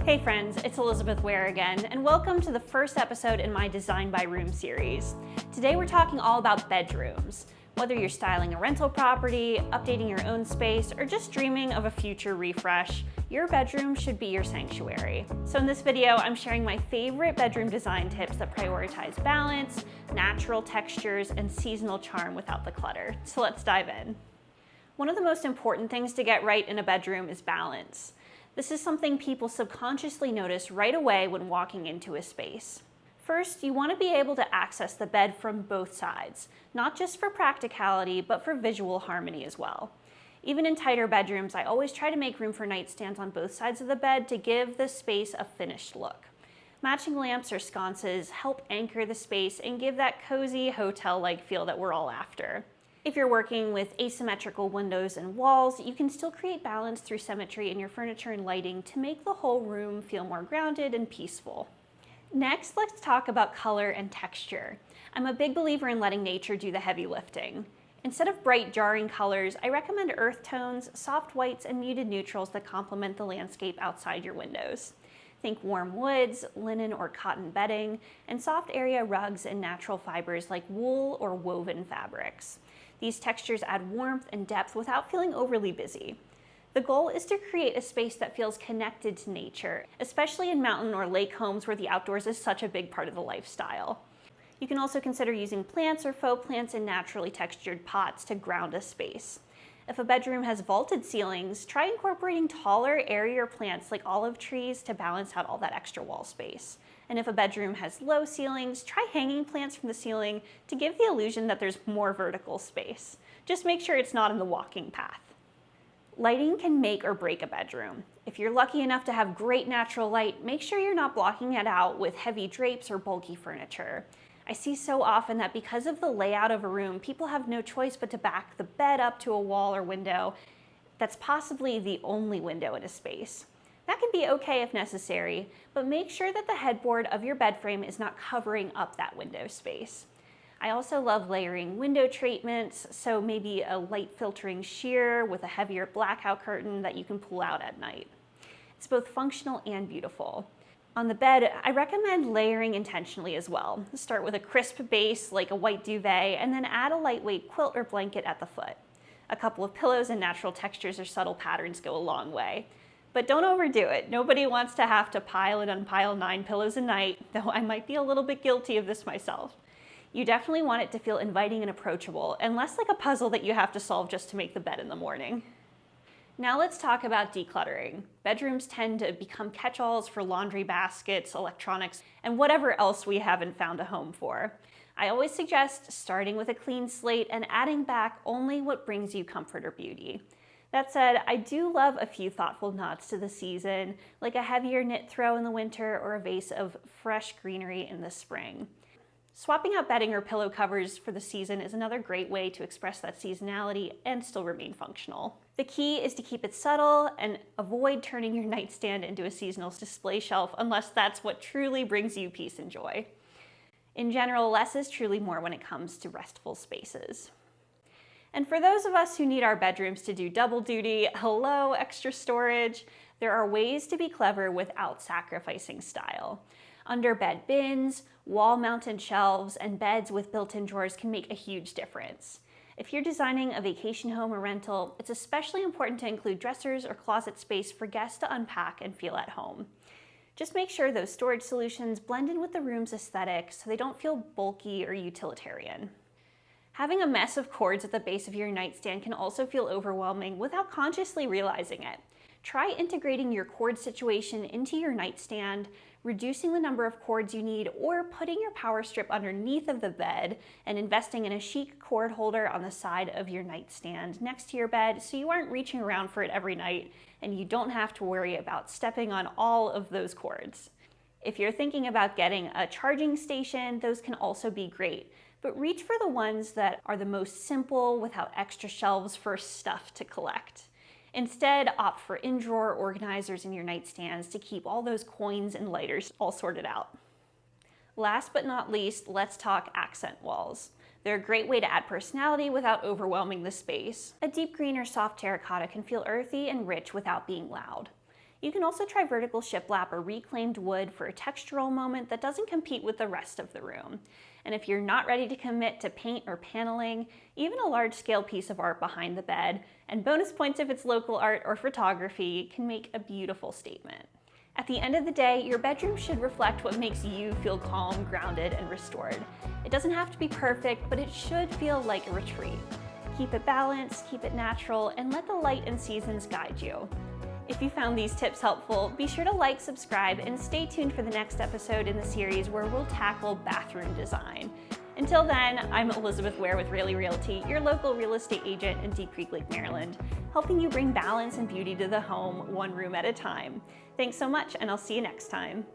Hey friends, it's Elizabeth Ware again, and welcome to the first episode in my Design by Room series. Today we're talking all about bedrooms. Whether you're styling a rental property, updating your own space, or just dreaming of a future refresh, your bedroom should be your sanctuary. So in this video, I'm sharing my favorite bedroom design tips that prioritize balance, natural textures, and seasonal charm without the clutter. So let's dive in. One of the most important things to get right in a bedroom is balance. This is something people subconsciously notice right away when walking into a space. First, you want to be able to access the bed from both sides, not just for practicality, but for visual harmony as well. Even in tighter bedrooms, I always try to make room for nightstands on both sides of the bed to give the space a finished look. Matching lamps or sconces help anchor the space and give that cozy hotel-like feel that we're all after. If you're working with asymmetrical windows and walls, you can still create balance through symmetry in your furniture and lighting to make the whole room feel more grounded and peaceful. Next, let's talk about color and texture. I'm a big believer in letting nature do the heavy lifting. Instead of bright, jarring colors, I recommend earth tones, soft whites, and muted neutrals that complement the landscape outside your windows. Think warm woods, linen or cotton bedding, and soft area rugs and natural fibers like wool or woven fabrics. These textures add warmth and depth without feeling overly busy. The goal is to create a space that feels connected to nature, especially in mountain or lake homes where the outdoors is such a big part of the lifestyle. You can also consider using plants or faux plants in naturally textured pots to ground a space. If a bedroom has vaulted ceilings, try incorporating taller, airier plants like olive trees to balance out all that extra wall space. And if a bedroom has low ceilings, try hanging plants from the ceiling to give the illusion that there's more vertical space. Just make sure it's not in the walking path. Lighting can make or break a bedroom. If you're lucky enough to have great natural light, make sure you're not blocking it out with heavy drapes or bulky furniture. I see so often that because of the layout of a room, people have no choice but to back the bed up to a wall or window that's possibly the only window in a space. That can be okay if necessary, but make sure that the headboard of your bed frame is not covering up that window space. I also love layering window treatments, so maybe a light filtering sheer with a heavier blackout curtain that you can pull out at night. It's both functional and beautiful. On the bed, I recommend layering intentionally as well. Start with a crisp base like a white duvet, and then add a lightweight quilt or blanket at the foot. A couple of pillows and natural textures or subtle patterns go a long way. But don't overdo it. Nobody wants to have to pile and unpile 9 pillows a night, though I might be a little bit guilty of this myself. You definitely want it to feel inviting and approachable, and less like a puzzle that you have to solve just to make the bed in the morning. Now let's talk about decluttering. Bedrooms tend to become catch-alls for laundry baskets, electronics, and whatever else we haven't found a home for. I always suggest starting with a clean slate and adding back only what brings you comfort or beauty. That said, I do love a few thoughtful nods to the season, like a heavier knit throw in the winter or a vase of fresh greenery in the spring. Swapping out bedding or pillow covers for the season is another great way to express that seasonality and still remain functional. The key is to keep it subtle and avoid turning your nightstand into a seasonal display shelf unless that's what truly brings you peace and joy. In general, less is truly more when it comes to restful spaces. And for those of us who need our bedrooms to do double duty, hello, extra storage, there are ways to be clever without sacrificing style. Under bed bins, wall-mounted shelves, and beds with built-in drawers can make a huge difference. If you're designing a vacation home or rental, it's especially important to include dressers or closet space for guests to unpack and feel at home. Just make sure those storage solutions blend in with the room's aesthetic so they don't feel bulky or utilitarian. Having a mess of cords at the base of your nightstand can also feel overwhelming without consciously realizing it. Try integrating your cord situation into your nightstand, reducing the number of cords you need, or putting your power strip underneath of the bed and investing in a chic cord holder on the side of your nightstand next to your bed so you aren't reaching around for it every night and you don't have to worry about stepping on all of those cords. If you're thinking about getting a charging station, those can also be great, but reach for the ones that are the most simple without extra shelves for stuff to collect. Instead, opt for in-drawer organizers in your nightstands to keep all those coins and lighters all sorted out. Last but not least, let's talk accent walls. They're a great way to add personality without overwhelming the space. A deep green or soft terracotta can feel earthy and rich without being loud. You can also try vertical shiplap or reclaimed wood for a textural moment that doesn't compete with the rest of the room. And if you're not ready to commit to paint or paneling, even a large-scale piece of art behind the bed, and bonus points if it's local art or photography, can make a beautiful statement. At the end of the day, your bedroom should reflect what makes you feel calm, grounded, and restored. It doesn't have to be perfect, but it should feel like a retreat. Keep it balanced, keep it natural, and let the light and seasons guide you. If you found these tips helpful, be sure to like, subscribe, and stay tuned for the next episode in the series where we'll tackle bathroom design. Until then, I'm Elizabeth Ware with Raley Realty, your local real estate agent in Deep Creek Lake, Maryland, helping you bring balance and beauty to the home, one room at a time. Thanks so much, and I'll see you next time.